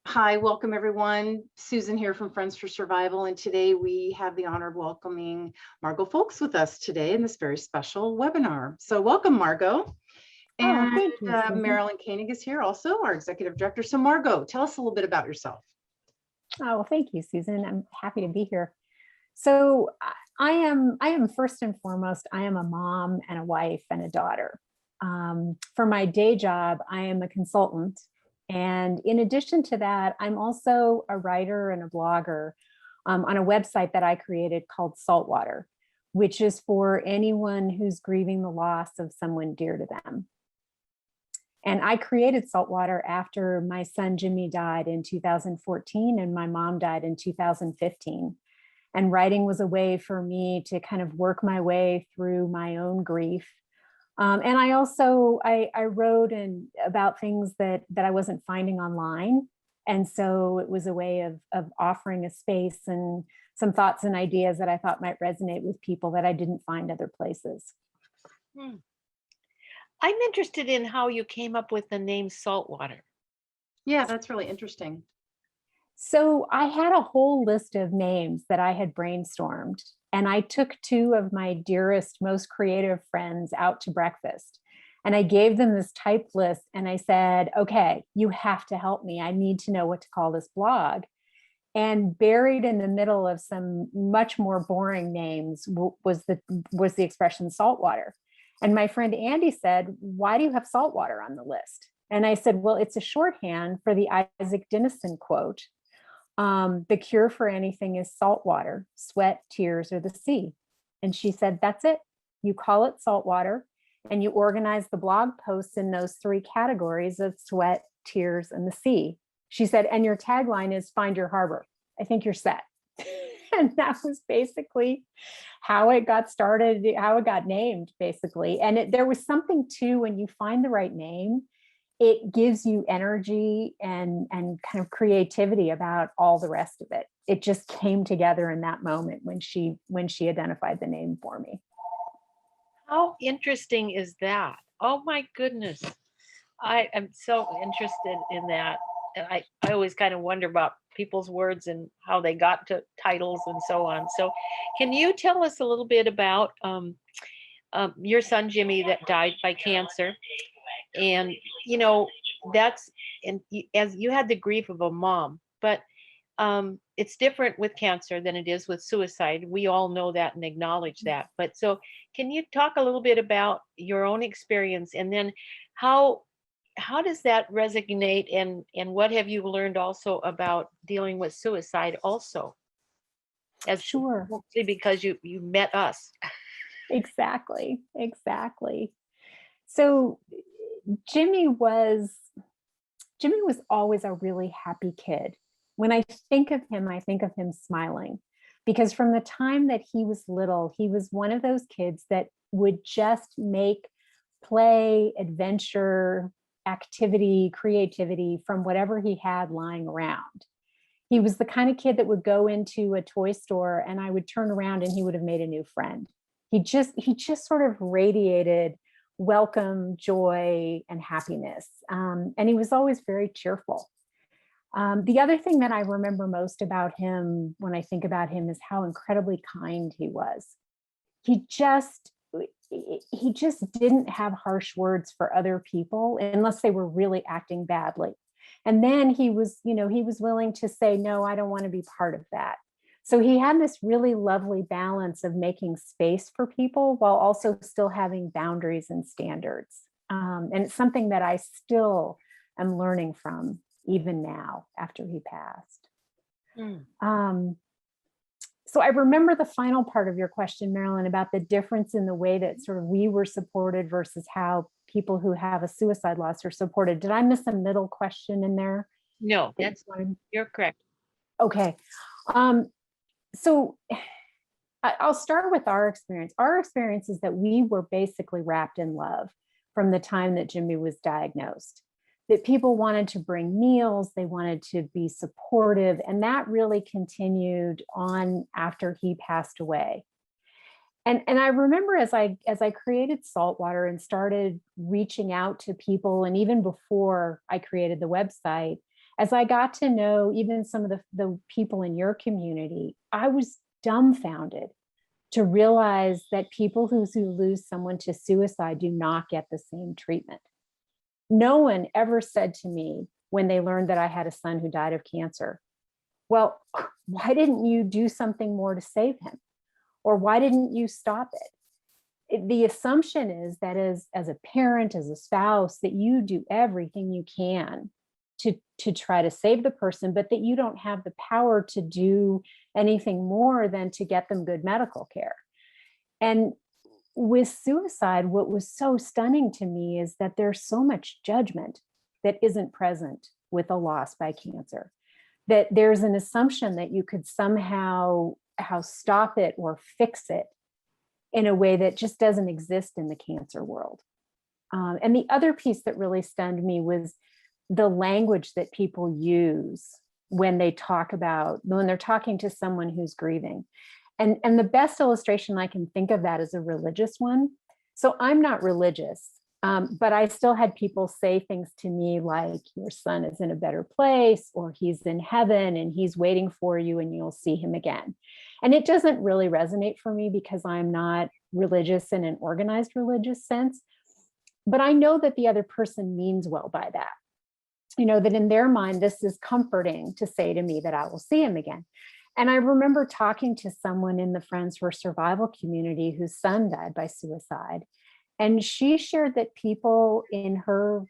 Hi, welcome everyone. Susan here from Friends for Survival, and today we have the honor of welcoming Margo Fowkes with us today in this very special webinar. So welcome, Margo. And Thank you, Susan. Marilyn Koenig is here also, our executive director. So Margo, tell us a little bit about yourself. Well, thank you, Susan. I'm happy to be here. So I am first and foremost, I am a mom and a wife and a daughter. For my day job, I am a consultant. And in addition to that, I'm also a writer and a blogger on a website that I created called Saltwater, which is for anyone who's grieving the loss of someone dear to them. And I created Saltwater after my son Jimmy died in 2014 and my mom died in 2015. And writing was a way for me to kind of work my way through my own grief. And I also, I wrote about things that I wasn't finding online. And so it was a way of offering a space and some thoughts and ideas that I thought might resonate with people that I didn't find other places. I'm interested in how you came up with the name Saltwater. Yeah, that's really interesting. So I had a whole list of names that I had brainstormed, and I took two of my dearest, most creative friends out to breakfast. And I gave them this typed list and I said, okay, you have to help me. I need to know what to call this blog. And buried in the middle of some much more boring names was the expression saltwater. And my friend Andy said, why do you have saltwater on the list? And I said, well, it's a shorthand for the Isaac Dinesen quote. The cure for anything is salt water, sweat, tears, or the sea. And she said, that's it. You call it saltwater and you organize the blog posts in those three categories of sweat, tears, and the sea. She said, and your tagline is find your harbor. I think you're set. And that was basically how it got started, how it got named, basically. And there was something too, when you find the right name, it gives you energy and kind of creativity about all the rest of it. It just came together in that moment when she identified the name for me. How interesting is that? Oh my goodness. I am so interested in that. And I always kind of wonder about people's words and how they got to titles and so on. So can you tell us a little bit about your son, Jimmy, that died by cancer? And, that's, and as you had the grief of a mom, but it's different with cancer than it is with suicide. We all know that and acknowledge that. But so can you talk a little bit about your own experience and then how does that resonate and what have you learned also about dealing with suicide also? As Sure. Mostly because you met us. Exactly. So Jimmy was always a really happy kid. When I think of him smiling, because from the time that he was little, he was one of those kids that would just make play, adventure, activity, creativity from whatever he had lying around. He was the kind of kid that would go into a toy store and I would turn around and he would have made a new friend. He just sort of radiated welcome, joy, and happiness. And he was always very cheerful. The other thing that I remember most about him when I think about him is how incredibly kind he was. He just didn't have harsh words for other people unless they were really acting badly. And then he was willing to say, no, I don't want to be part of that. So he had this really lovely balance of making space for people while also still having boundaries and standards. And it's something that I still am learning from even now after he passed. So I remember the final part of your question, Marilyn, about the difference in the way that sort of we were supported versus how people who have a suicide loss are supported. Did I miss a middle question in there? No, you're correct. Okay. So I'll start with our experience. Our experience is that we were basically wrapped in love from the time that Jimmy was diagnosed. That people wanted to bring meals, they wanted to be supportive, and that really continued on after he passed away. And I remember as I created Saltwater and started reaching out to people, and even before I created the website, As I got to know even some of the people in your community, I was dumbfounded to realize that people who lose someone to suicide do not get the same treatment. No one ever said to me when they learned that I had a son who died of cancer, well, why didn't you do something more to save him? Or why didn't you stop it? The assumption is that as a parent, as a spouse, that you do everything you can to try to save the person, but that you don't have the power to do anything more than to get them good medical care. And with suicide, what was so stunning to me is that there's so much judgment that isn't present with a loss by cancer, that there's an assumption that you could somehow stop it or fix it in a way that just doesn't exist in the cancer world. And the other piece that really stunned me was the language that people use when they're talking to someone who's grieving. And the best illustration I can think of that is a religious one. So I'm not religious, but I still had people say things to me like, your son is in a better place, or he's in heaven and he's waiting for you and you'll see him again. And it doesn't really resonate for me because I'm not religious in an organized religious sense. But I know that the other person means well by that. That in their mind, this is comforting to say to me that I will see him again. And I remember talking to someone in the Friends for Survival community whose son died by suicide. And she shared that people in her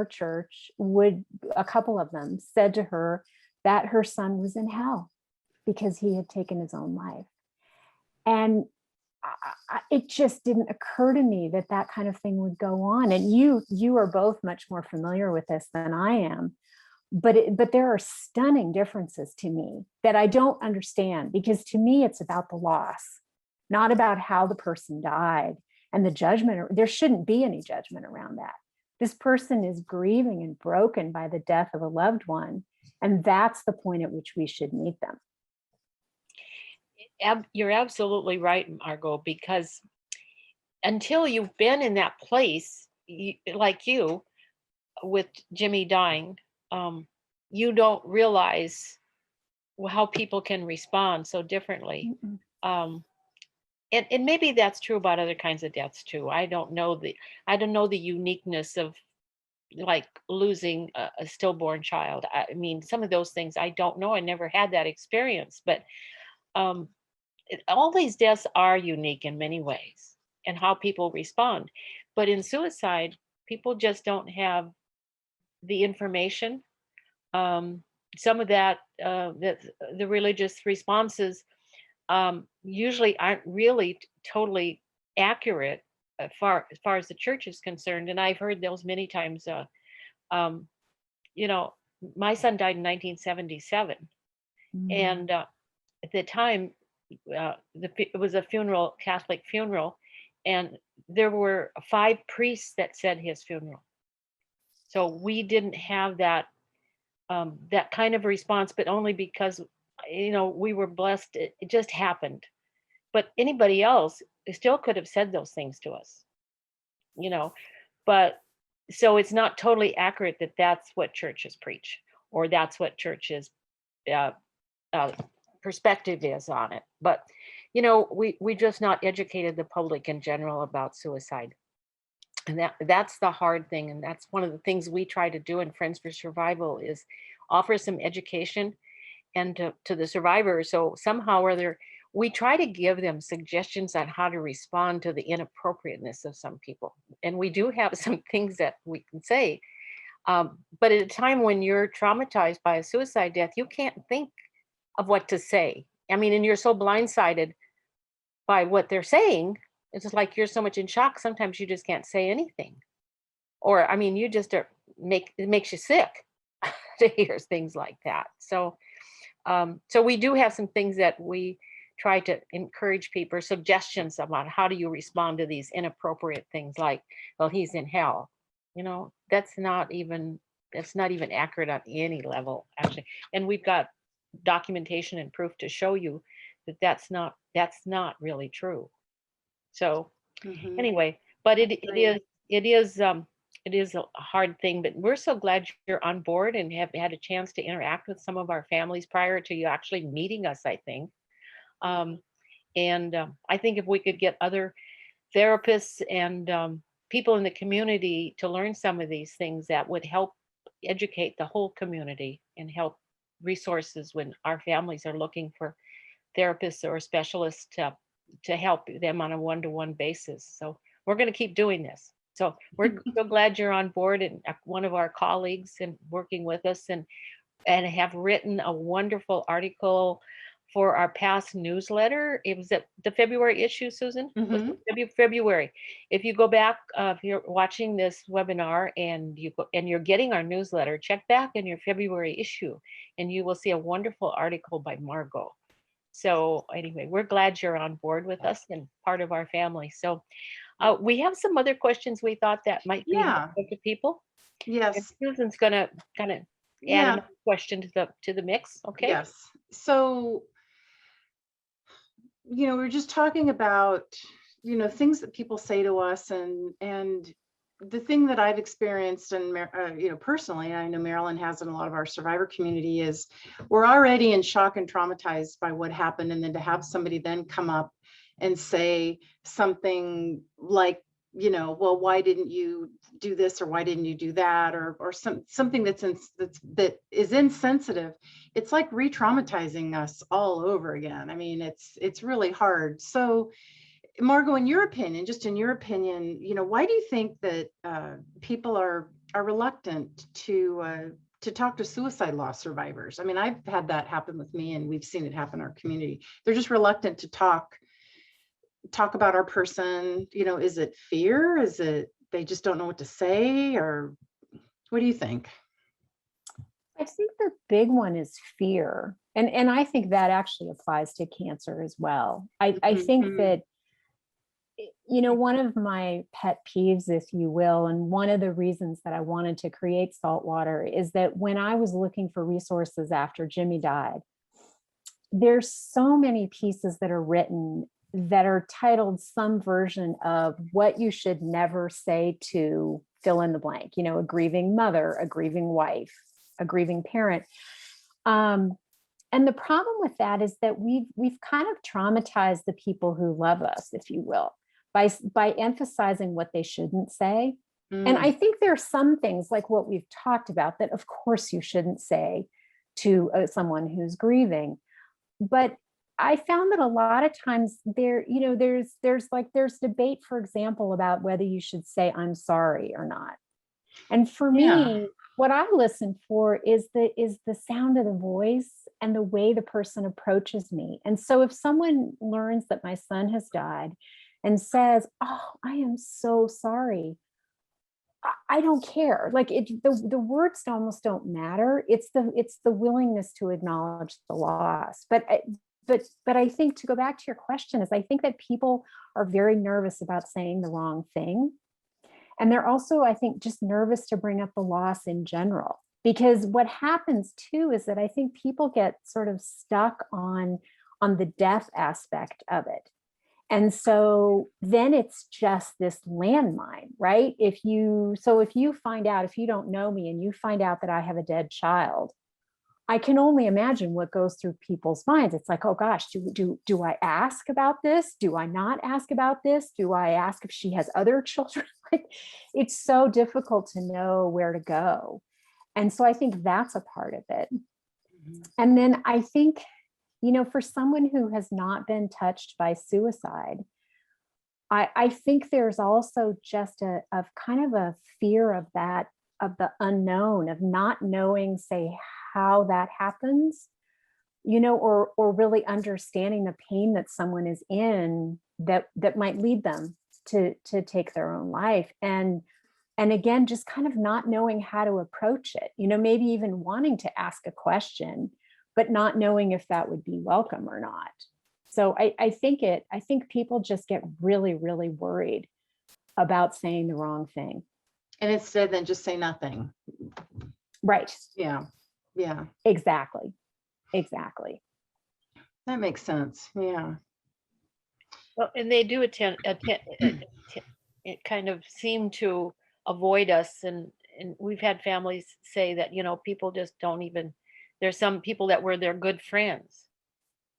church a couple of them said to her that her son was in hell because he had taken his own life. And it just didn't occur to me that kind of thing would go on. And you are both much more familiar with this than I am. But there are stunning differences to me that I don't understand, because to me, it's about the loss, not about how the person died and the judgment. There shouldn't be any judgment around that. This person is grieving and broken by the death of a loved one. And that's the point at which we should meet them. You're absolutely right, Margo, because until you've been in that place, like you, with Jimmy dying, you don't realize how people can respond so differently. And maybe that's true about other kinds of deaths too. I don't know the uniqueness of like losing a stillborn child. I mean, some of those things I don't know. I never had that experience, but all these deaths are unique in many ways and how people respond. But in suicide, people just don't have the information. Some of that, the religious responses usually aren't really totally accurate as far as the church is concerned. And I've heard those many times. My son died in 1977. And at the time, it was a funeral, Catholic funeral, and there were 5 priests that said his funeral. So we didn't have that kind of response, but only because we were blessed. It just happened. But anybody else still could have said those things to us, But so it's not totally accurate that that's what churches preach, or that's what churches perspective is on it. But we just not educated the public in general about suicide, and that's the hard thing. And that's one of the things we try to do in Friends for Survival, is offer some education and to the survivors. So somehow or other, we try to give them suggestions on how to respond to the inappropriateness of some people. And we do have some things that we can say, but at a time when you're traumatized by a suicide death, you can't think of what to say. I mean, and you're so blindsided by what they're saying. It's just like you're so much in shock. Sometimes you just can't say anything. Or, I mean, you just it makes you sick to hear things like that. So we do have some things that we try to encourage people, suggestions about how do you respond to these inappropriate things like, well, he's in hell. That's not even accurate on any level, actually. And we've got documentation and proof to show you that that's not really true. So anyway, but it is it is a hard thing, but we're so glad you're on board and have had a chance to interact with some of our families prior to you actually meeting us, I think. Um, and I think if we could get other therapists and people in the community to learn some of these things, that would help educate the whole community and help resources when our families are looking for therapists or specialists to help them on a one-to-one basis. So we're going to keep doing this. So we're so glad you're on board and one of our colleagues and working with us, and have written a wonderful article for our past newsletter. It was at the February issue, Susan. Was Mhm. it February? If you go back, if you're watching this webinar and you're getting our newsletter, check back in your February issue, and you will see a wonderful article by Margo. So anyway, we're glad you're on board with us and part of our family. So we have some other questions we thought that might be Yeah. helpful to people. And Yes. Susan's gonna kind of add Yeah. another question to the mix. Okay. Yes. So, we're just talking about, things that people say to us, and the thing that I've experienced and, personally, and I know Marilyn has in a lot of our survivor community, is we're already in shock and traumatized by what happened. And then to have somebody then come up and say something like, well, why didn't you do this, or why didn't you do that, or something that is insensitive. It's like re-traumatizing us all over again. I mean, it's really hard. So, Margo, in your opinion, why do you think that people are reluctant to talk to suicide loss survivors? I mean, I've had that happen with me, and we've seen it happen in our community. They're just reluctant to talk about our person. Is it fear? Is it they just don't know what to say? Or what do you think? I think the big one is fear. And I think that actually applies to cancer as well. I think Mhm. that, one of my pet peeves, if you will, and one of the reasons that I wanted to create Saltwater is that when I was looking for resources after Jimmy died, there's so many pieces that are written that are titled some version of what you should never say to fill in the blank, a grieving mother, a grieving wife, a grieving parent. And the problem with that is that we've kind of traumatized the people who love us, if you will, by emphasizing what they shouldn't say. And I think there are some things like what we've talked about that, of course, you shouldn't say to someone who's grieving. But I found that a lot of times there's debate, for example, about whether you should say I'm sorry or not. And for Yeah. me, what I listen for is the sound of the voice and the way the person approaches me. And so if someone learns that my son has died and says, "Oh, I am so sorry," I don't care. Like the words almost don't matter. It's the willingness to acknowledge the loss. But I think, to go back to your question, is I think that people are very nervous about saying the wrong thing. And they're also, I think, just nervous to bring up the loss in general. Because what happens too is that I think people get sort of stuck on the death aspect of it. And so then it's just this landmine, right? If you find out, if you don't know me and you find out that I have a dead child, I can only imagine what goes through people's minds. It's like, oh gosh, do I ask about this? Do I not ask about this? Do I ask if she has other children? Like, it's so difficult to know where to go. And so I think that's a part of it. And then I think, for someone who has not been touched by suicide, I think there's also just a kind of a fear of that, of the unknown, of not knowing, say, how that happens, or really understanding the pain that someone is in that might lead them to take their own life. And again, just kind of not knowing how to approach it, maybe even wanting to ask a question, but not knowing if that would be welcome or not. So I think people just get really, really worried about saying the wrong thing. And instead then just say nothing. Right. Yeah. Exactly. That makes sense. Yeah. Well, and they do it kind of seem to avoid us. And we've had families say that, people just don't even, there's some people that were their good friends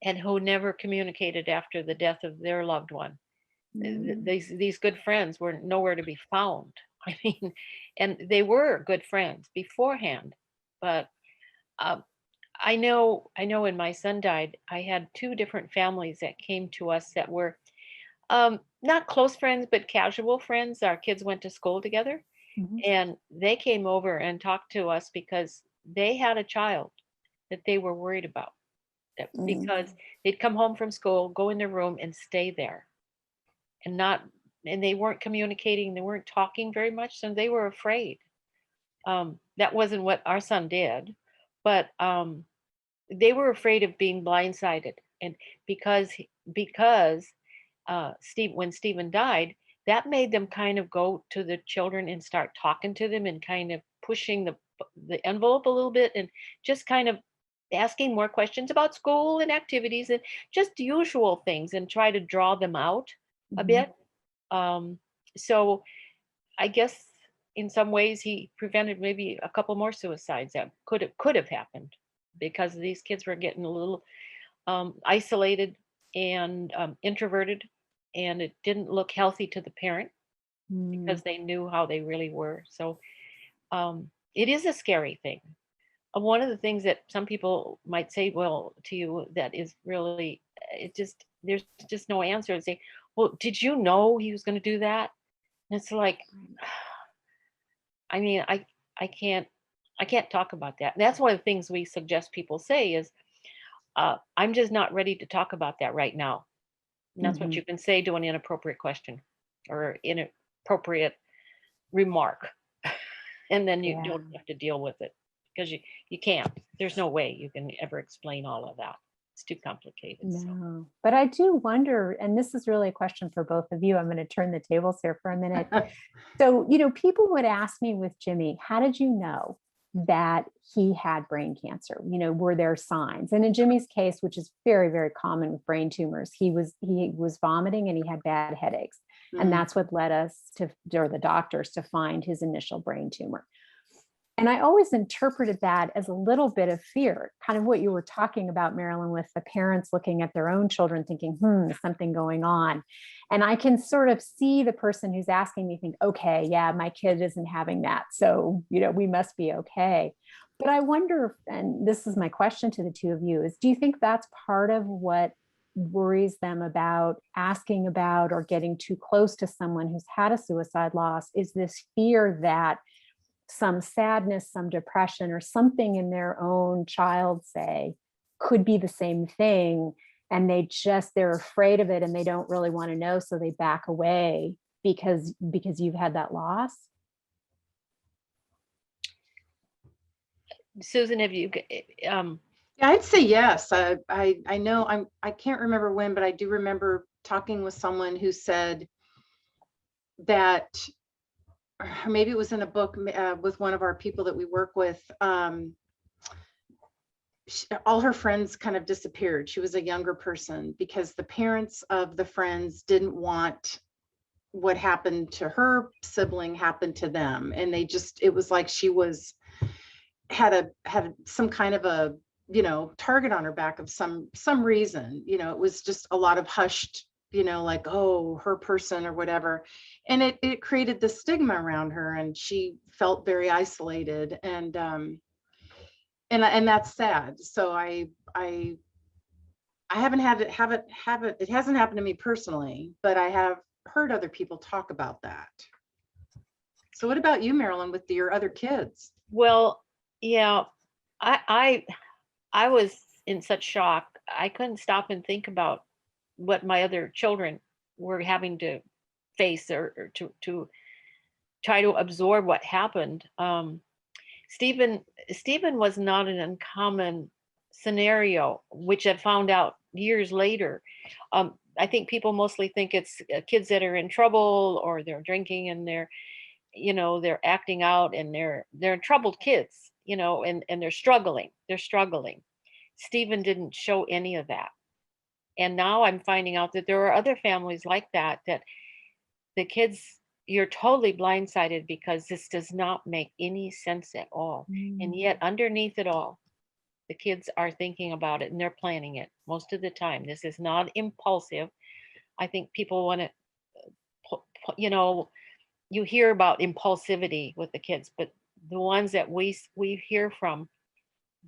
and who never communicated after the death of their loved one. These good friends were nowhere to be found. I mean, and they were good friends beforehand, but I know when my son died, I had two different families that came to us that were not close friends, but casual friends. Our kids went to school together, Mhm. and they came over and talked to us because they had a child that they were worried about. Because they'd come home from school, go in their room, and stay there, and not, and they weren't communicating, they weren't talking very much, so they were afraid. That wasn't what our son did, but they were afraid of being blindsided, and because Steve when Stephen died, that made them kind of go to the children and start talking to them and kind of pushing the envelope a little bit, and just kind of asking more questions about school and activities and just usual things, and try to draw them out a Mhm. bit. Um, so I guess in some ways he prevented maybe a couple more suicides that could have happened, because these kids were getting a little isolated and introverted, and it didn't look healthy to the parent Mm. because they knew how they really were. So it is a scary thing. One of the things that some people might say, well, to you, that is really, it just, there's just no answer. And say, well, did you know he was going to do that? And it's like, I mean, I can't talk about that. And that's one of the things we suggest people say is, I'm just not ready to talk about that right now. And that's what Mhm. you can say to an inappropriate question or inappropriate remark. And then you Yeah. don't have to deal with it, because you can't. There's no way you can ever explain all of that. It's too complicated. So No, but I do wonder, and this is really a question for both of you. I'm going to turn the tables here for a minute. So, people would ask me with Jimmy, how did you know that he had brain cancer? Were there signs? And in Jimmy's case, which is very, very common with brain tumors, he was vomiting and he had bad headaches. And Mm. that's what led us to, or the doctors, to find his initial brain tumor. And I always interpreted that as a little bit of fear, kind of what you were talking about, Marilyn, with the parents looking at their own children thinking, something going on. And I can sort of see the person who's asking me think, okay, yeah, my kid isn't having that. So, we must be okay. But I wonder, and this is my question to the two of you, is do you think that's part of what worries them about asking about or getting too close to someone who's had a suicide loss, is this fear that some sadness, some depression, or something in their own child, say, could be the same thing. And they're afraid of it and they don't really want to know. So they back away because you've had that loss. Susan, have you Yeah, I'd say yes. I know I can't remember when, but I do remember talking with someone who said that, or maybe it was in a book with one of our people that we work with. All her friends kind of disappeared. She was a younger person because the parents of the friends didn't want what happened to her sibling happened to them, and it was like she had some kind of a target on her back of some reason. It was just a lot of hushed, like, oh, her person or whatever, and it created this stigma around her, and she felt very isolated, and that's sad. So I haven't had it have it hasn't happened to me personally, but I have heard other people talk about that. So what about you, Marilyn, with your other kids? well, yeah, I I was in such shock. I couldn't stop and think about what my other children were having to face, or to try to absorb what happened. Stephen Stephen was not an uncommon scenario, which I found out years later. I think people mostly think it's kids that are in trouble, or they're drinking, and they're acting out, and they're troubled kids, and they're struggling. Stephen didn't show any of that. And now I'm finding out that there are other families like that, that the kids, you're totally blindsided because this does not make any sense at all. And yet underneath it all, the kids are thinking about it and they're planning it most of the time. This is not impulsive. I think people want to, you hear about impulsivity with the kids, but the ones that we hear from,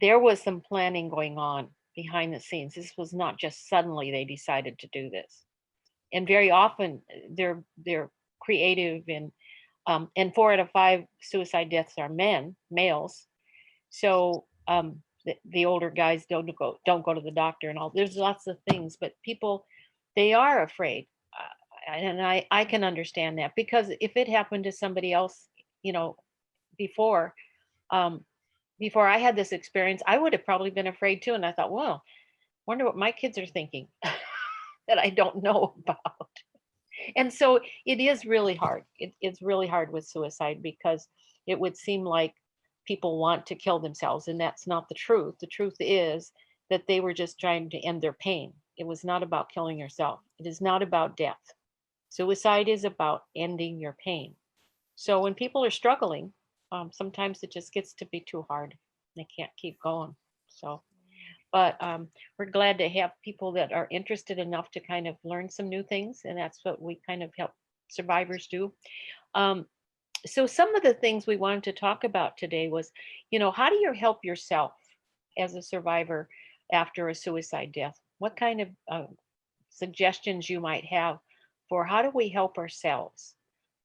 there was some planning going on behind the scenes. This was not just suddenly they decided to do this. And very often they're creative, and 4 out of 5 suicide deaths are males. So the older guys don't go to the doctor and all. There's lots of things, but people, they are afraid, and I can understand that, because if it happened to somebody else, before before I had this experience, I would have probably been afraid too. And I thought, well, wonder what my kids are thinking that I don't know about. And so it is really hard. It's really hard with suicide, because it would seem like people want to kill themselves, and that's not the truth. The truth is that they were just trying to end their pain. It was not about killing yourself. It is not about death. Suicide is about ending your pain. So when people are struggling, sometimes it just gets to be too hard. They can't keep going. So, but we're glad to have people that are interested enough to kind of learn some new things, and that's what we kind of help survivors do. So some of the things we wanted to talk about today was, how do you help yourself as a survivor after a suicide death? What kind of suggestions you might have for how do we help ourselves?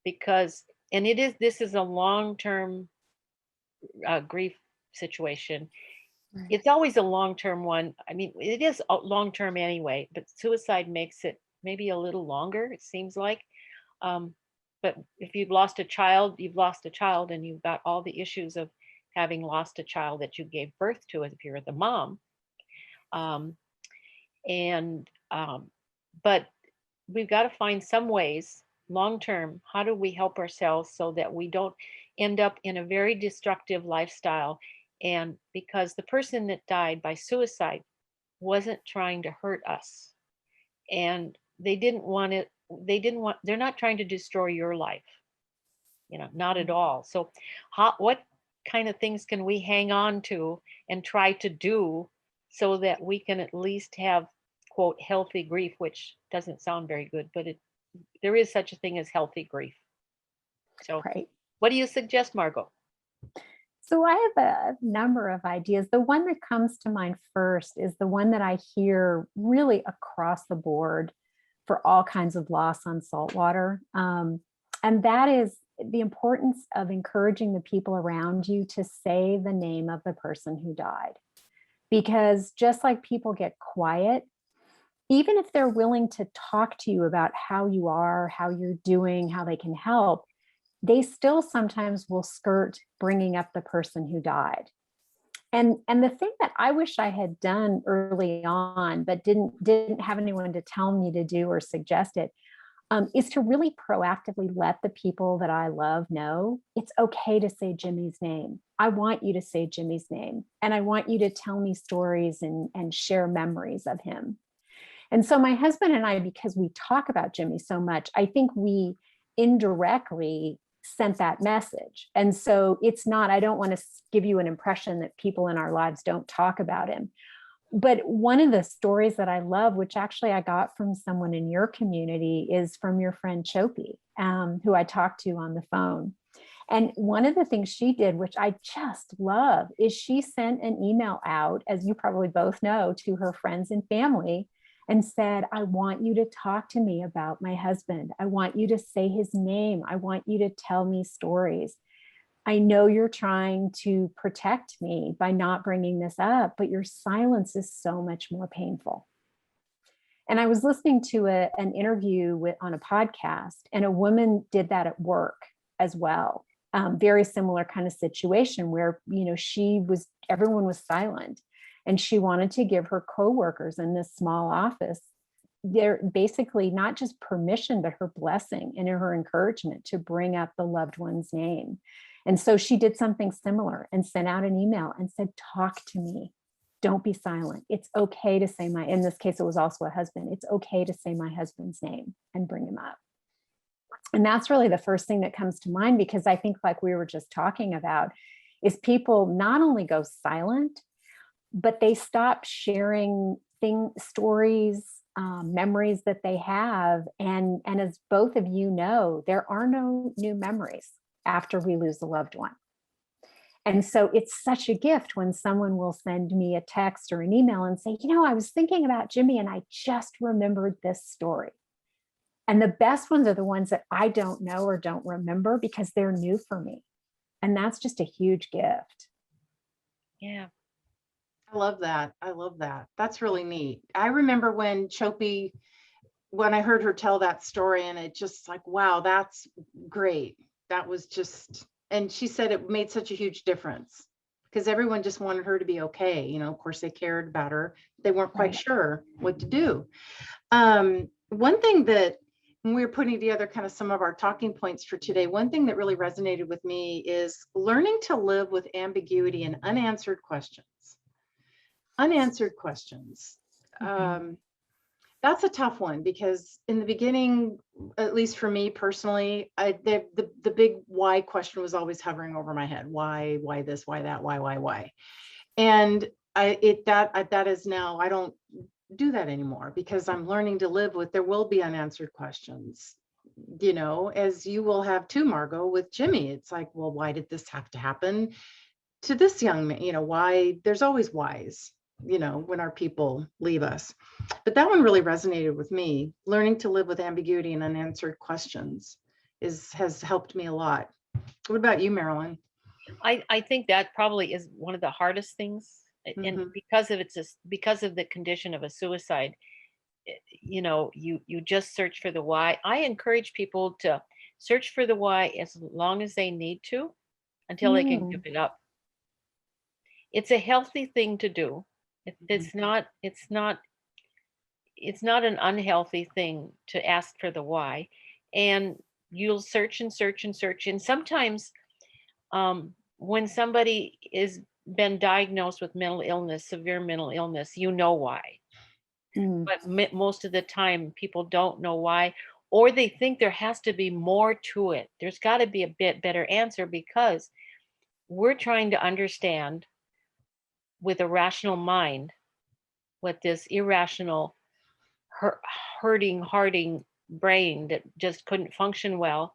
Because, and this is a long-term grief situation. Right. It's always a long-term one. I mean, it is long-term anyway, but suicide makes it maybe a little longer, it seems like. But if you've lost a child, you've lost a child, and you've got all the issues of having lost a child that you gave birth to if you're the mom. But we've got to find some ways long-term. How do we help ourselves so that we don't end up in a very destructive lifestyle? And because the person that died by suicide wasn't trying to hurt us, and they're not trying to destroy your life, not at all. So what kind of things can we hang on to and try to do so that we can at least have, quote, healthy grief, which doesn't sound very good, but there is such a thing as healthy grief. So Right. what do you suggest, Margo? So I have a number of ideas. The one that comes to mind first is the one that I hear really across the board for all kinds of loss on saltwater. And that is the importance of encouraging the people around you to say the name of the person who died. Because just like people get quiet, even if they're willing to talk to you about how you are, how you're doing, how they can help, they still sometimes will skirt bringing up the person who died. And the thing that I wish I had done early on, but didn't have anyone to tell me to do or suggest it, is to really proactively let the people that I love know it's okay to say Jimmy's name. I want you to say Jimmy's name, and I want you to tell me stories and share memories of him. And so my husband and I, because we talk about Jimmy so much, I think we indirectly sent that message. And so I don't want to give you an impression that people in our lives don't talk about him. But one of the stories that I love, which actually I got from someone in your community, is from your friend Chopi, who I talked to on the phone. And one of the things she did, which I just love, is she sent an email out, as you probably both know, to her friends and family and said, I want you to talk to me about my husband. I want you to say his name. I want you to tell me stories. I know you're trying to protect me by not bringing this up, but your silence is so much more painful. And I was listening to an interview on a podcast, and a woman did that at work as well. Very similar kind of situation where, everyone was silent, and she wanted to give her coworkers in this small office their basically not just permission, but her blessing and her encouragement to bring up the loved one's name. And so she did something similar and sent out an email and said, talk to me. Don't be silent. It's okay to say in this case, it was also a husband. It's okay to say my husband's name and bring him up. And that's really the first thing that comes to mind, because I think, like we were just talking about, is people not only go silent, but they stop sharing stories, memories that they have. And as both of you know, there are no new memories after we lose a loved one. And so it's such a gift when someone will send me a text or an email and say, I was thinking about Jimmy and I just remembered this story. And the best ones are the ones that I don't know or don't remember because they're new for me. And that's just a huge gift. Yeah. I love that. I love that. That's really neat. I remember when I heard her tell that story, and it just like, wow, that's great. That was just, and she said it made such a huge difference because everyone just wanted her to be okay. Of course they cared about her. They weren't quite sure what to do. One thing that when we were putting together kind of some of our talking points for today, one thing that really resonated with me is learning to live with ambiguity and unanswered questions. Unanswered questions. That's a tough one because in the beginning, at least for me personally, the big why question was always hovering over my head. Why this, why that, why? And that is now, I don't do that anymore because I'm learning to live with, there will be unanswered questions, as you will have too, Margo, with Jimmy. It's like, well, why did this have to happen to this young man? Why? There's always whys, when our people leave us. But that one really resonated with me. Learning to live with ambiguity and unanswered questions has helped me a lot. What about you, Marilyn? I think that probably is one of the hardest things. And because of the condition of a suicide, you just search for the why. I encourage people to search for the why as long as they need to until they can give it up. It's a healthy thing to do. It's not an unhealthy thing to ask for the why. And you'll search and search and search. And sometimes when somebody is been diagnosed with mental illness, severe mental illness, why. But most of the time people don't know why, or they think there has to be more to it. There's got to be a bit better answer because we're trying to understand with a rational mind what this irrational hurting brain that just couldn't function well,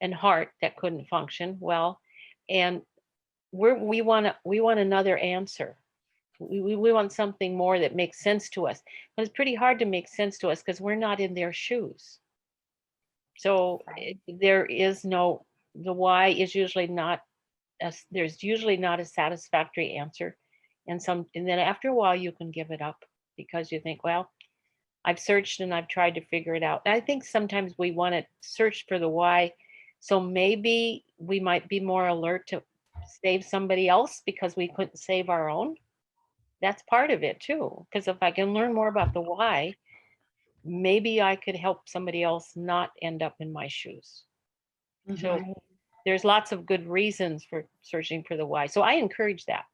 and heart that couldn't function well, and we want another answer. We want something more that makes sense to us, but it's pretty hard to make sense to us because we're not in their shoes. So the why is usually not there's usually not a satisfactory answer, and then after a while you can give it up because you think, well, I've searched and I've tried to figure it out. And I think sometimes we want to search for the why, so maybe we might be more alert to save somebody else because we couldn't save our own. That's part of it too, because if I can learn more about the why, maybe I could help somebody else not end up in my shoes. So there's lots of good reasons for searching for the why. So I encourage that.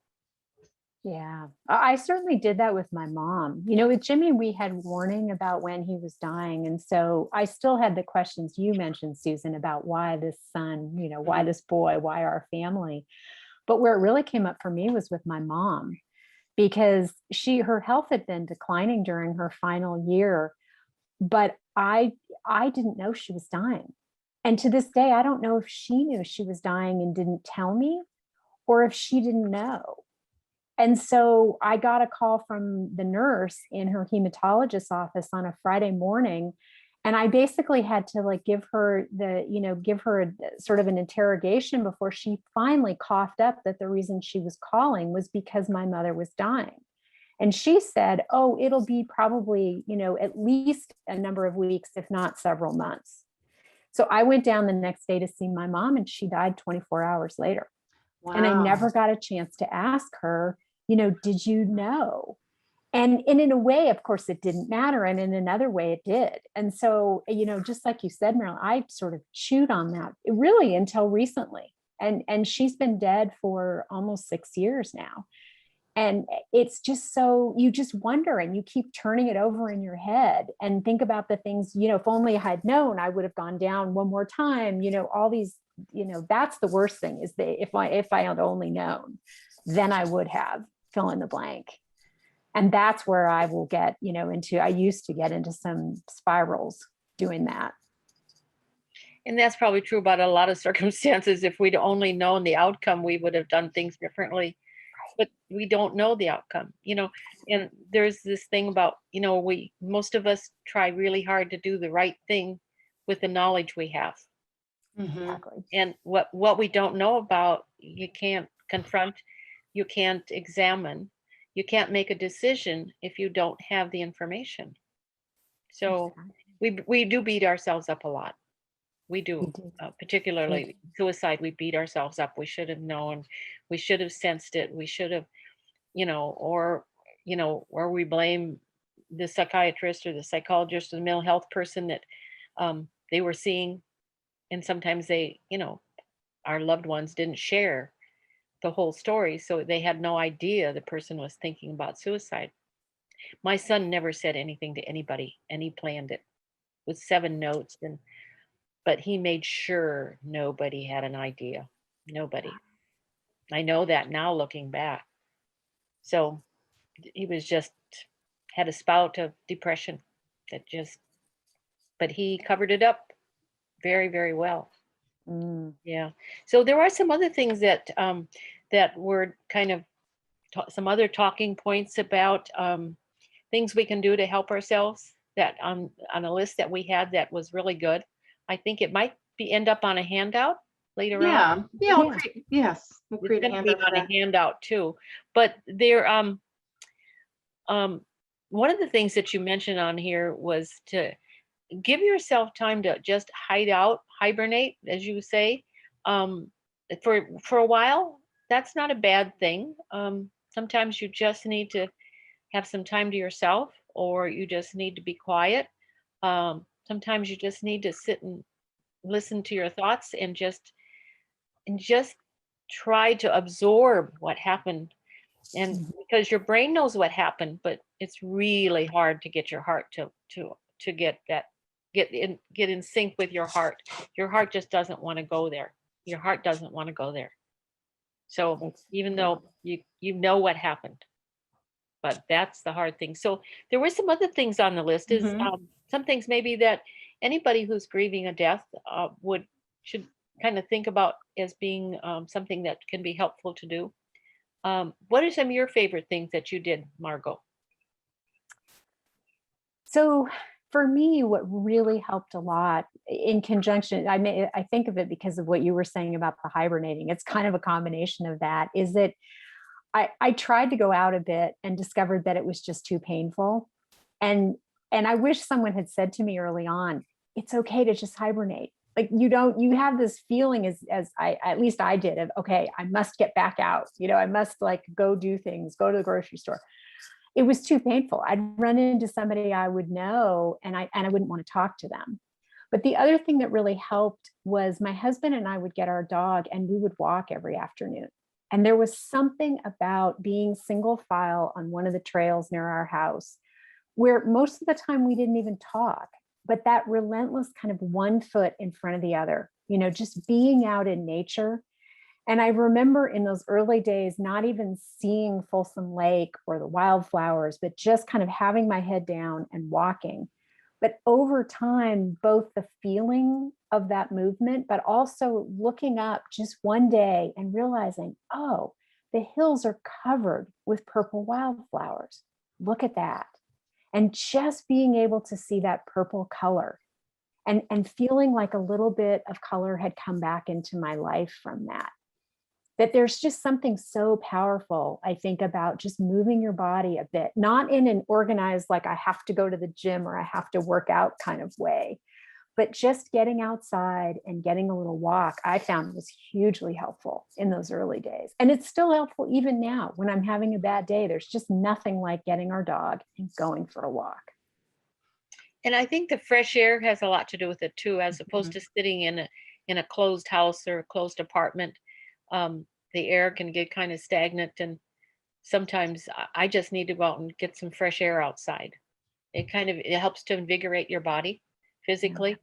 Yeah, I certainly did that with my mom. With Jimmy, we had warning about when he was dying. And so I still had the questions you mentioned, Susan, about why this son, why this boy, why our family. But where it really came up for me was with my mom, because her health had been declining during her final year, but I didn't know she was dying. And to this day, I don't know if she knew she was dying and didn't tell me, or if she didn't know. And so I got a call from the nurse in her hematologist's office on a Friday morning. And I basically had to give her a sort of an interrogation before she finally coughed up that the reason she was calling was because my mother was dying. And she said, oh, it'll be probably, at least a number of weeks, if not several months. So I went down the next day to see my mom, and she died 24 hours later. Wow. And I never got a chance to ask her, did you know? And in a way, of course, it didn't matter. And in another way, it did. And so, just like you said, Marilyn, I sort of chewed on that really until recently. And she's been dead for almost 6 years now. And it's just so, you just wonder and you keep turning it over in your head and think about the things, if only I had known, I would have gone down one more time, all these, that's the worst thing is if I had only known, then I would have fill in the blank. And that's where I will get, I used to get into some spirals doing that. And that's probably true about a lot of circumstances. If we'd only known the outcome, we would have done things differently. But we don't know the outcome, and there's this thing about, most of us try really hard to do the right thing with the knowledge we have. Exactly. And what we don't know about, you can't confront, you can't examine, you can't make a decision if you don't have the information. So we do beat ourselves up a lot. We do, particularly suicide. We beat ourselves up. We should have known. We should have sensed it. We should have, or we blame the psychiatrist or the psychologist or the mental health person that they were seeing, and sometimes they, our loved ones didn't share the whole story, so they had no idea the person was thinking about suicide. My son never said anything to anybody, and he planned it with 7 notes but he made sure nobody had an idea. Nobody. I know that now looking back. So he was just had a spout of depression but he covered it up very, very well. Yeah. So there are some other things that were kind of some other talking points about things we can do to help ourselves that on a list that we had that was really good. I think it might end up on a handout later on. Yeah. We'll create a handout on a handout too. But there, one of the things that you mentioned on here was to give yourself time to just hibernate, as you say, for a while. That's not a bad thing. Sometimes you just need to have some time to yourself, or you just need to be quiet. Sometimes you just need to sit and listen to your thoughts and just try to absorb what happened. And because your brain knows what happened, but it's really hard to get your heart to get in sync with your heart. Your heart just doesn't want to go there. Your heart doesn't want to go there. So even though you know what happened, but that's the hard thing. So there were some other things on the list. Is some things maybe that anybody who's grieving a death should kind of think about as being something that can be helpful to do. What are some of your favorite things that you did, Margo? So for me, what really helped a lot in conjunction, I think of it because of what you were saying about the hibernating. It's kind of a combination of that, is that I tried to go out a bit and discovered that it was just too painful. And I wish someone had said to me early on, it's okay to just hibernate. Like you have this feeling at least I did of, okay, I must get back out. I must go do things, go to the grocery store. It was too painful. I'd run into somebody I would know and I wouldn't want to talk to them. But the other thing that really helped was my husband and I would get our dog and we would walk every afternoon. And there was something about being single file on one of the trails near our house where most of the time we didn't even talk, but that relentless kind of one foot in front of the other, just being out in nature. And I remember in those early days, not even seeing Folsom Lake or the wildflowers, but just kind of having my head down and walking. But over time, both the feeling of that movement, but also looking up just one day and realizing, oh, the hills are covered with purple wildflowers. Look at that. And just being able to see that purple color and feeling like a little bit of color had come back into my life from that. That there's just something so powerful, I think, about just moving your body a bit, not in an organized, like I have to go to the gym or I have to work out kind of way, but just getting outside and getting a little walk, I found was hugely helpful in those early days. And it's still helpful even now when I'm having a bad day. There's just nothing like getting our dog and going for a walk. And I think the fresh air has a lot to do with it too, as opposed to sitting in a closed house or a closed apartment. The air can get kind of stagnant, and sometimes I just need to go out and get some fresh air outside. It helps to invigorate your body physically.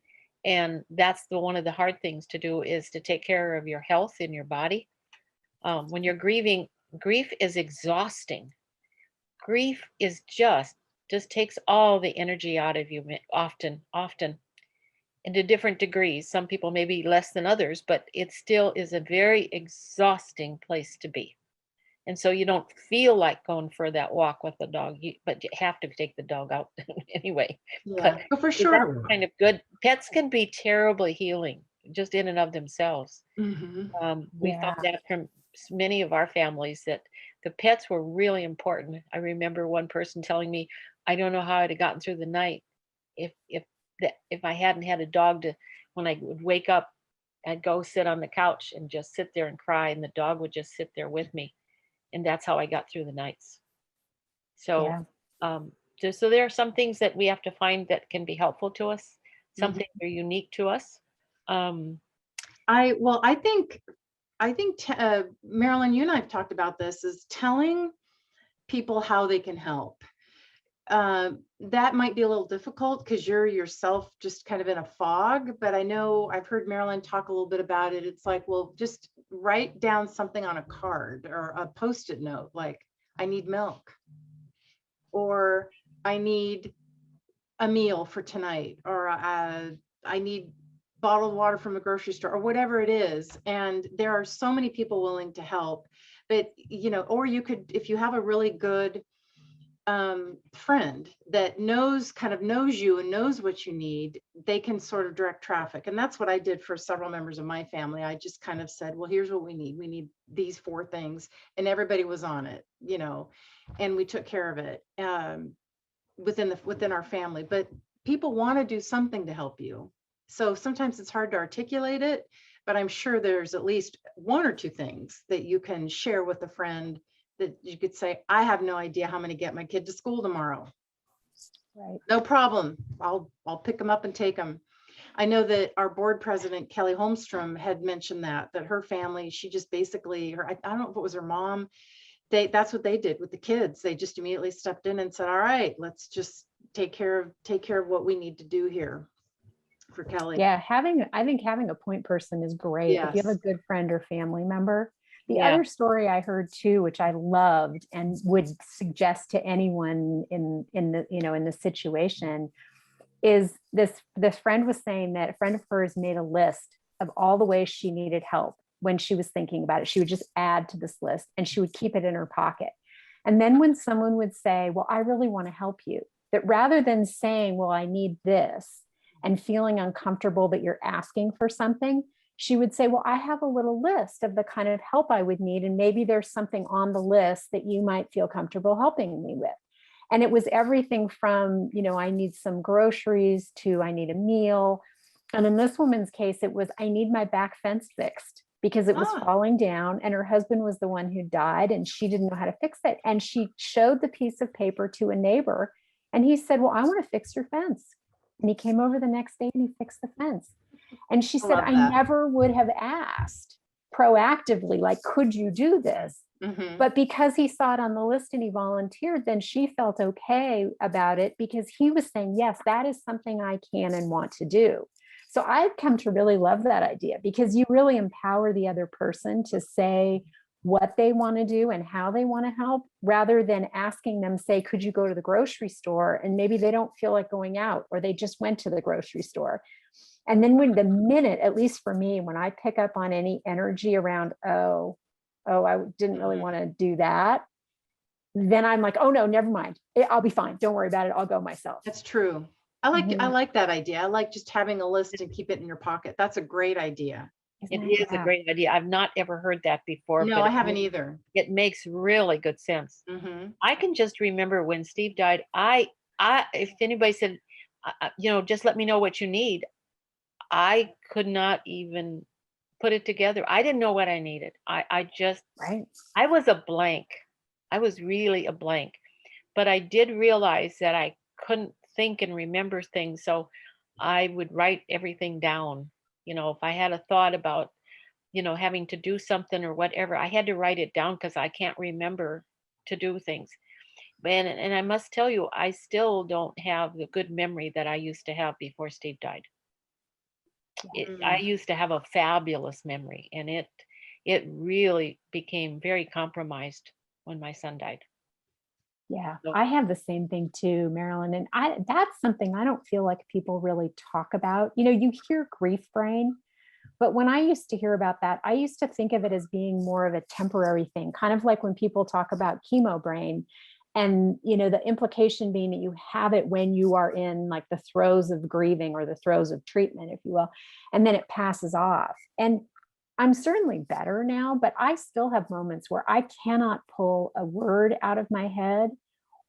And that's one of the hard things to do, is to take care of your health in your body. When you're grieving, grief is exhausting. Grief is just takes all the energy out of you, often, and to different degrees. Some people maybe less than others, but it still is a very exhausting place to be. And so you don't feel like going for that walk with the dog, but you have to take the dog out anyway. Yeah, But go for a that's shorter walk. kind of good. Pets can be terribly healing just in and of themselves. Mhm. We Yeah. found that from many of our families, that the pets were really important. I remember one person telling me, "I don't know how I'd have gotten through the night if I hadn't had a dog to, when I would wake up, I'd go sit on the couch and just sit there and cry, and the dog would just sit there with me, and that's how I got through the nights." So, Yeah. so there are some things that we have to find that can be helpful to us. Some Mhm. things are unique to us. Um, I think Marilyn, you and I've talked about this, is telling people how they can help. That might be a little difficult because you're yourself just kind of in a fog, but I know I've heard Marilyn talk a little bit about it. It's like, well, just write down something on a card or a post-it note, like, I need milk, or I need a meal for tonight, or I need bottled water from a grocery store, or whatever it is. And there are so many people willing to help. But, or you could, if you have a really good friend that kind of knows you and knows what you need, they can sort of direct traffic. And that's what I did for several members of my family. I just kind of said, well, here's what we need. We need these 4 things. And everybody was on it, and we took care of it within our family. But people want to do something to help you. So sometimes it's hard to articulate it, but I'm sure there's at least 1 or 2 things that you can share with a friend, that you could say, I have no idea how I'm going to get my kid to school tomorrow. Right. No problem. I'll pick them up and take them. I know that our board president, Kelly Holmstrom, had mentioned that her family, she just basically, I don't know if it was her mom, that's what they did with the kids. They just immediately stepped in and said, all right, let's just take care of what we need to do here for Kelly. Yeah, I think having a point person is great. If you have a Yes. good friend or family member. The Yeah. other story I heard too, which I loved and would suggest to anyone in the situation, is this friend was saying that a friend of hers made a list of all the ways she needed help. When she was thinking about it, she would just add to this list and she would keep it in her pocket. And then when someone would say, well, I really want to help you, that rather than saying, well, I need this, and feeling uncomfortable that you're asking for something, she would say, well, I have a little list of the kind of help I would need. And maybe there's something on the list that you might feel comfortable helping me with. And it was everything from, I need some groceries to I need a meal. And in this woman's case, it was, I need my back fence fixed because it was falling down and her husband was the one who died and she didn't know how to fix it. And she showed the piece of paper to a neighbor and he said, well, I want to fix your fence. And he came over the next day and he fixed the fence. And she said, I never would have asked proactively, like, could you do this? Mm-hmm. But because he saw it on the list and he volunteered, then she felt okay about it because he was saying, yes, that is something I can and want to do. So I've come to really love that idea because you really empower the other person to say what they want to do and how they want to help, rather than asking them, say, could you go to the grocery store? And maybe they don't feel like going out or they just went to the grocery store. And then when the minute, at least for me, when I pick up on any energy around, oh, I didn't really want to do that, then I'm like, oh no, never mind. I'll be fine. Don't worry about it. I'll go myself. That's true. I like that idea. I like just having a list and keep it in your pocket. That's a great idea. It is a great idea. I've not ever heard that before. No, but I haven't either. It makes really good sense. Mm-hmm. I can just remember when Steve died, if anybody said, just let me know what you need, I could not even put it together. I didn't know what I needed. I was a blank. I was really a blank, but I did realize that I couldn't think and remember things. So I would write everything down. If I had a thought about, having to do something or whatever, I had to write it down because I can't remember to do things. And I must tell you, I still don't have the good memory that I used to have before Steve died. I Mm. used to have a fabulous memory, and it really became very compromised when my son died. Yeah, So, I have the same thing too, Marilyn. And that's something I don't feel like people really talk about. You hear grief brain, but when I used to hear about that, I used to think of it as being more of a temporary thing, kind of like when people talk about chemo brain. And the implication being that you have it when you are in like the throes of grieving or the throes of treatment, if you will, and then it passes off. And I'm certainly better now, but I still have moments where I cannot pull a word out of my head,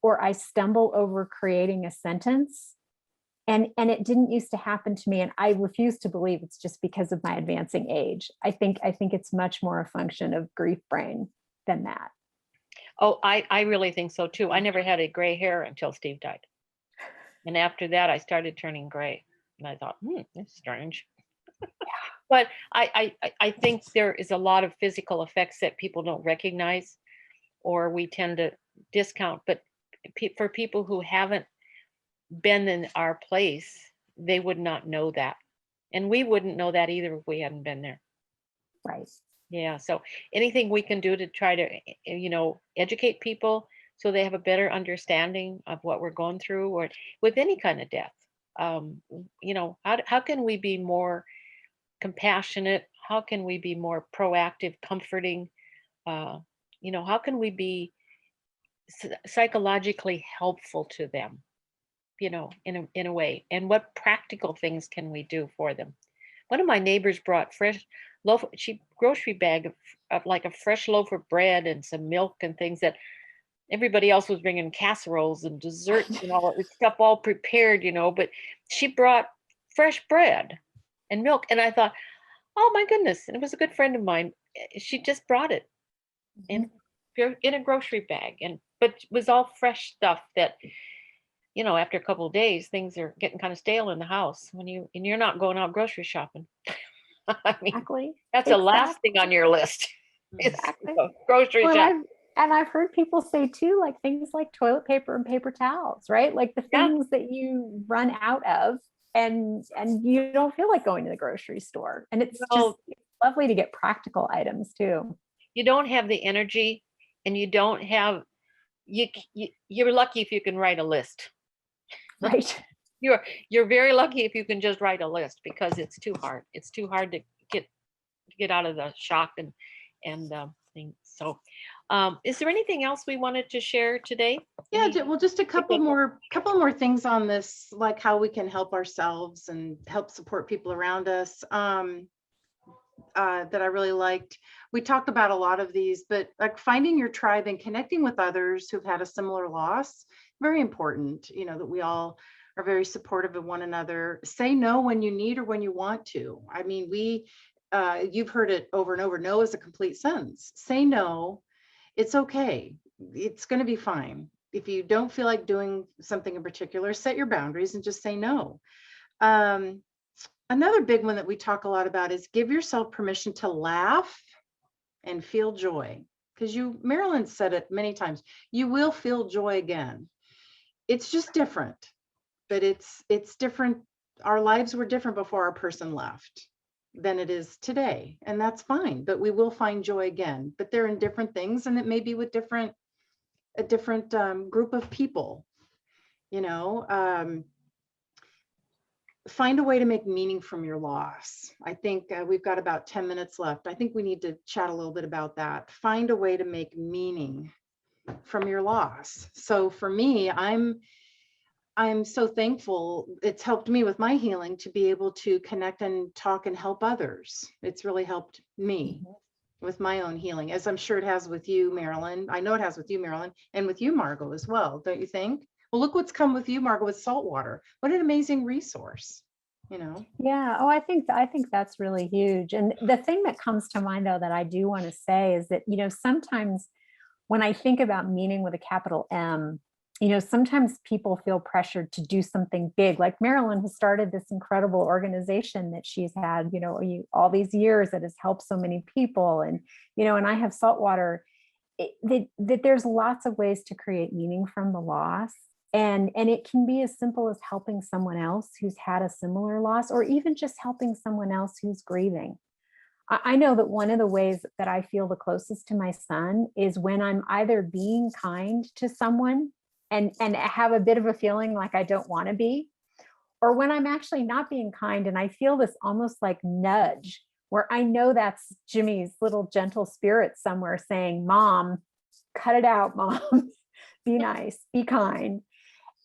or I stumble over creating a sentence. And it didn't used to happen to me. And I refuse to believe it's just because of my advancing age. I think it's much more a function of grief brain than that. oh, I really think so too. I never had a gray hair until Steve died. And after that, I started turning gray. And I thought, that's strange. But I think there is a lot of physical effects that people don't recognize, or we tend to discount. But for people who haven't been in our place, they would not know that. And we wouldn't know that either if we hadn't been there. Right. Yeah. So anything we can do to try to, educate people so they have a better understanding of what we're going through, or with any kind of death. How can we be more compassionate? How can we be more proactive, comforting? How can we be psychologically helpful to them? In a way. And what practical things can we do for them? One of my neighbors brought grocery bag of like a fresh loaf of bread and some milk and things that everybody else was bringing casseroles and desserts and all this stuff all prepared, but she brought fresh bread and milk. And I thought, oh my goodness. And it was a good friend of mine. She just brought it in a grocery bag, but it was all fresh stuff that, after a couple of days, things are getting kind of stale in the house and you're not going out grocery shopping. I mean, Exactly. that's the last thing on your list. Is Exactly. grocery Well, shop. I've heard people say too, like things like toilet paper and paper towels, right? Like the Yeah. things that you run out of and you don't feel like going to the grocery store. And it's just lovely to get practical items too. You don't have the energy, and you don't have you're lucky if you can write a list. Right. You're very lucky if you can just write a list, because it's too hard. It's too hard to get out of the shock and things. So, is there anything else we wanted to share today? Yeah, well, just a couple more things on this, like how we can help ourselves and help support people around us. That I really liked. We talked about a lot of these, but like finding your tribe and connecting with others who've had a similar loss, very important, that we all are very supportive of one another. Say no when you need or when you want to. I mean, you've heard it over and over. No is a complete sentence. Say no. It's okay. It's going to be fine. If you don't feel like doing something in particular, set your boundaries and just say no. Another big one that we talk a lot about is give yourself permission to laugh and feel joy. Because Marilyn said it many times, you will feel joy again. It's just different, but it's different. Our lives were different before our person left than it is today. And that's fine, but we will find joy again. But they're in different things, and it may be with a different group of people, Find a way to make meaning from your loss. I think we've got about 10 minutes left. I think we need to chat a little bit about that. Find a way to make meaning from your loss. So for me, I'm so thankful. It's helped me with my healing to be able to connect and talk and help others. It's really helped me with my own healing, as I'm sure it has with you, Marilyn. I know it has with you, Marilyn, and with you, Margo, as well. Don't you think? Well, look what's come with you, Margo, with salt water. What an amazing resource, Yeah. Oh, I think that's really huge. And the thing that comes to mind, though, that I do want to say is that, sometimes when I think about meaning with a capital M, sometimes people feel pressured to do something big. Like Marilyn has started this incredible organization that she's had, all these years that has helped so many people. And, and I have saltwater. that there's lots of ways to create meaning from the loss. And it can be as simple as helping someone else who's had a similar loss, or even just helping someone else who's grieving. I know that one of the ways that I feel the closest to my son is when I'm either being kind to someone and have a bit of a feeling like I don't want to be, or when I'm actually not being kind and I feel this almost like nudge where I know that's Jimmy's little gentle spirit somewhere saying, Mom, cut it out, Mom. Be nice, be kind.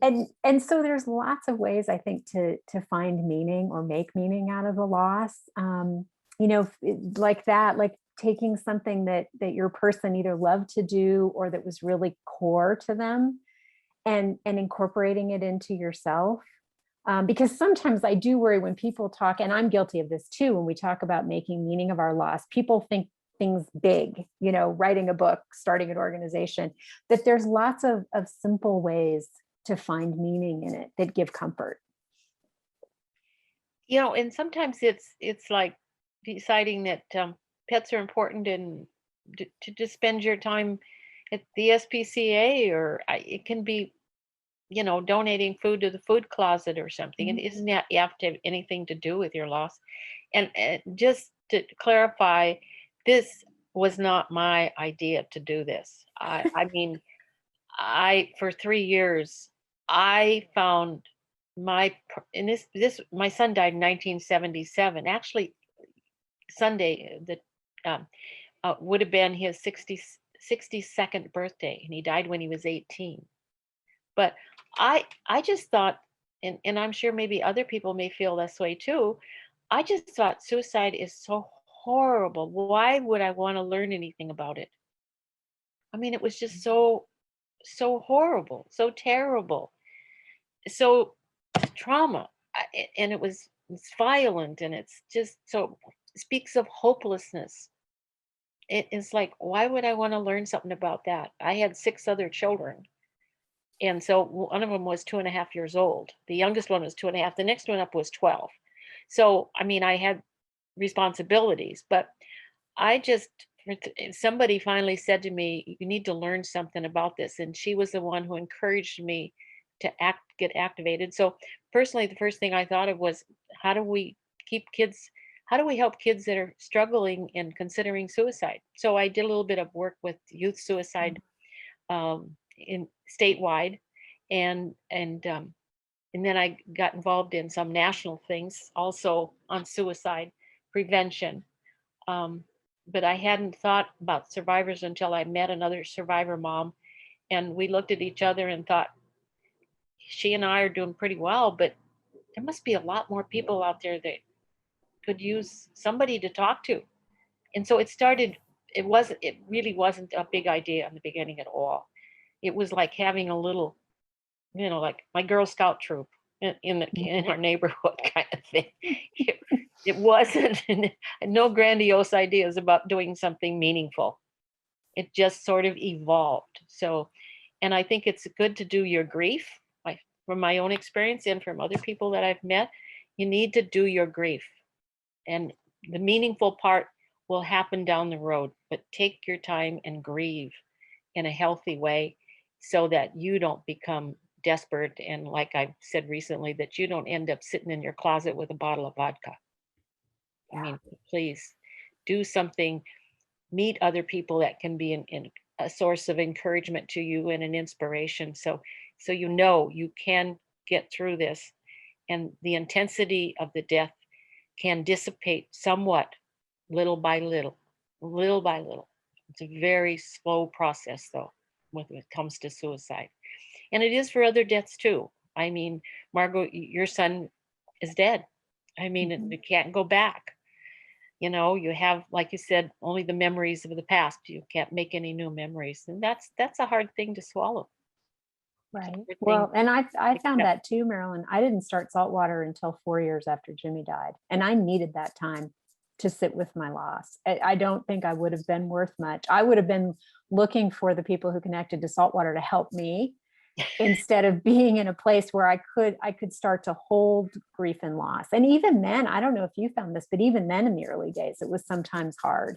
And so there's lots of ways, I think, to find meaning or make meaning out of the loss. Like that, like taking something that your person either loved to do or that was really core to them, and incorporating it into yourself. Because sometimes I do worry when people talk, and I'm guilty of this too, when we talk about making meaning of our loss, people think things big, writing a book, starting an organization, that there's lots of simple ways to find meaning in it that give comfort. And sometimes it's like deciding that pets are important, and to just spend your time at the SPCA, or it can be, donating food to the food closet or something. It isn't that you have to have anything to do with your loss. And just to clarify, this was not my idea to do this. I mean, for 3 years, I found my son died in 1977. Actually, Sunday, would have been his 62nd birthday, and he died when he was 18. But I just thought, and I'm sure maybe other people may feel this way too, I just thought suicide is so horrible. Why would I want to learn anything about it? I mean, it was just so horrible, so terrible, so trauma. And it's violent, and it's just so speaks of hopelessness. It is like, why would I want to learn something about that? I had 6 other children. And so one of them was 2.5 years old. The youngest one was 2.5. The next one up was 12. So, I mean, I had responsibilities, but somebody finally said to me, you need to learn something about this. And she was the one who encouraged me to get activated. So personally, the first thing I thought of was, how do we help kids that are struggling and considering suicide? So I did a little bit of work with youth suicide in statewide, and then I got involved in some national things also on suicide prevention. But I hadn't thought about survivors until I met another survivor mom, and we looked at each other and thought, she and I are doing pretty well, but there must be a lot more people out there that could use somebody to talk to. And so it really wasn't a big idea in the beginning at all. It was like having a little, like my Girl Scout troop in our neighborhood kind of thing. It wasn't no grandiose ideas about doing something meaningful. It just sort of evolved. So, and I think it's good to do your grief. From my own experience and from other people that I've met, you need to do your grief, and the meaningful part will happen down the road. But take your time and grieve in a healthy way, so that you don't become desperate, and like I said recently, that you don't end up sitting in your closet with a bottle of vodka. I mean, please do something, meet other people that can be in a source of encouragement to you and an inspiration. So you can get through this, and the intensity of the death can dissipate somewhat, little by little, little by little. It's a very slow process, though, when it comes to suicide. And it is for other deaths too. I mean, Margo, your son is dead. I mean, you can't go back. You have, like you said, only the memories of the past. You can't make any new memories. And that's a hard thing to swallow. Right. Well, and I found that too, Marilyn. I didn't start saltwater until 4 years after Jimmy died. And I needed that time to sit with my loss. I don't think I would have been worth much. I would have been looking for the people who connected to saltwater to help me, instead of being in a place where I could start to hold grief and loss. And even then, I don't know if you found this, but even then in the early days, it was sometimes hard.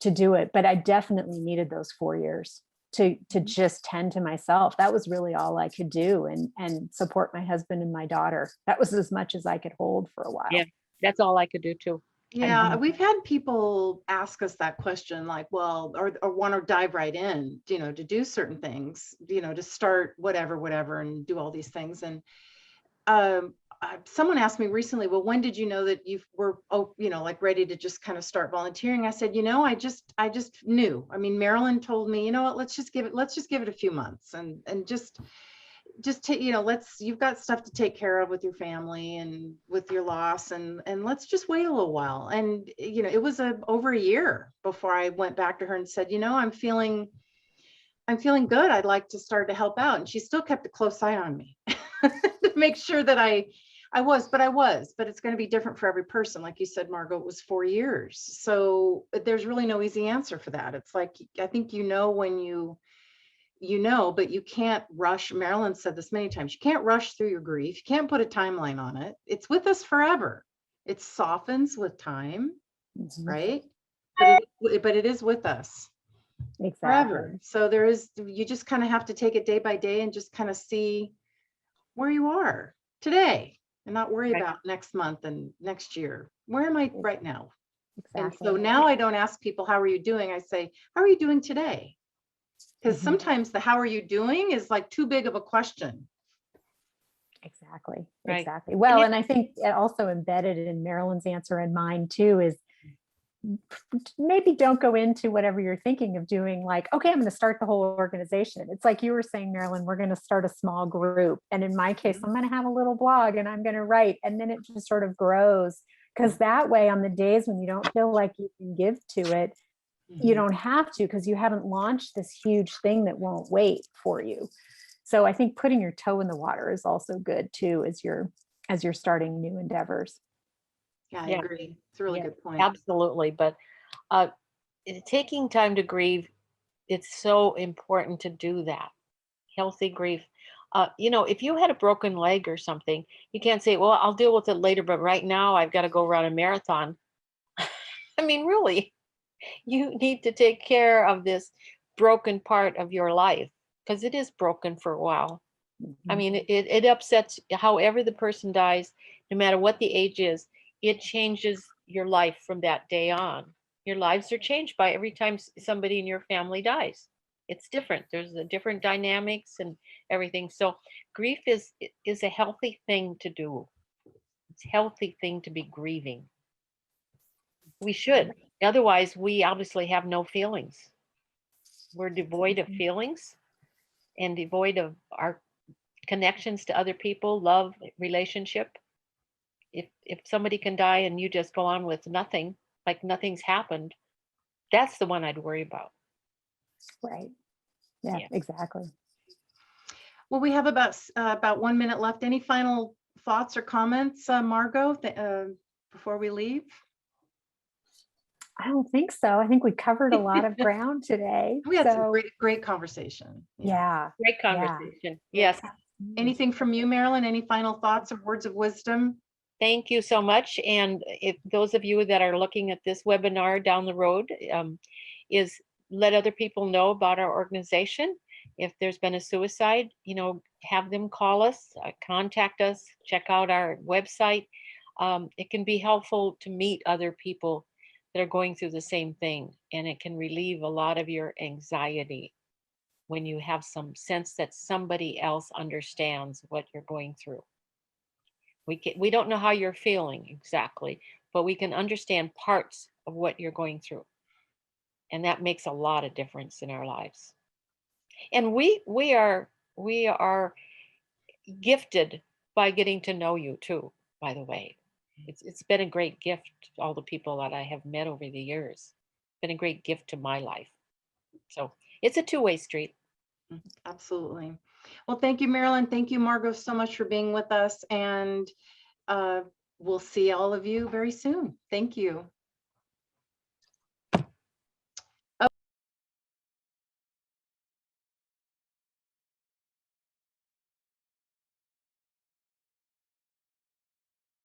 to do it. But I definitely needed those 4 years to just tend to myself. That was really all I could do, and support my husband and my daughter. That was as much as I could hold for a while. Yeah, that's all I could do too. Yeah, we've had people ask us that question, like, well, or want to dive right in, to do certain things, to start whatever, and do all these things. And someone asked me recently, well, when did you know that you were, like ready to just kind of start volunteering? I said, I just knew. I mean, Marilyn told me, what, let's just give it a few months, and take, you've got stuff to take care of with your family and with your loss, and let's just wait a little while. And it was over a year before I went back to her and said, I'm feeling good. I'd like to start to help out. And she still kept a close eye on me to make sure that I was, but it's going to be different for every person. Like you said, Margo, it was 4 years. So there's really no easy answer for that. It's like, I think, when but you can't rush. Marilyn said this many times. You can't rush through your grief. You can't put a timeline on it. It's with us forever. It softens with time, right? But it is with us forever. So you just kind of have to take it day by day and just kind of see where you are today, and not worry about next month and next year. Where am I right now? And so now I don't ask people, how are you doing? I say, how are you doing today? Because sometimes the how are you doing is like too big of a question. Exactly. Right. Exactly. Well, and I think also embedded in Marilyn's answer and mine too is maybe don't go into whatever you're thinking of doing like, okay, I'm going to start the whole organization. It's like you were saying, Marilyn, we're going to start a small group. And in my case, I'm going to have a little blog and I'm going to write. And then it just sort of grows, because that way on the days when you don't feel like you can give to it, you don't have to, because you haven't launched this huge thing that won't wait for you. So I think putting your toe in the water is also good too, as you're starting new endeavors. Yeah, I agree. It's a really good point. Absolutely. But taking time to grieve, it's so important to do that. Healthy grief. If you had a broken leg or something, you can't say, well, I'll deal with it later, but right now I've got to go run a marathon. I mean, really, you need to take care of this broken part of your life, because it is broken for a while. I mean, it upsets, however the person dies, no matter what the age is, it changes your life from that day on. Your lives are changed by every time somebody in your family dies. It's different. There's a different dynamics and everything. So grief is a healthy thing to do. It's a healthy thing to be grieving. We should. Otherwise, we obviously have no feelings. We're devoid of feelings and devoid of our connections to other people, love, relationship. If somebody can die and you just go on with nothing, like nothing's happened, that's the one I'd worry about. Right. Yeah. Exactly. Well, we have about 1 minute left. Any final thoughts or comments, Margo, before we leave? I don't think so. I think we covered a lot of ground today. We had some great conversation. Yeah. Great conversation. Yeah. Yes. Anything from you, Marilyn? Any final thoughts or words of wisdom? Thank you so much. And if those of you that are looking at this webinar down the road, is let other people know about our organization. If there's been a suicide, have them call us, contact us, check out our website. It can be helpful to meet other people that are going through the same thing, and it can relieve a lot of your anxiety when you have some sense that somebody else understands what you're going through. We don't know how you're feeling exactly, but we can understand parts of what you're going through, and that makes a lot of difference in our lives. And we are gifted by getting to know you too, by the way. It's been a great gift to all the people that I have met over the years. It's been a great gift to my life. So it's a two-way street. Absolutely. Well, thank you, Marilyn. Thank you, Margo, so much for being with us. And we'll see all of you very soon. Thank you.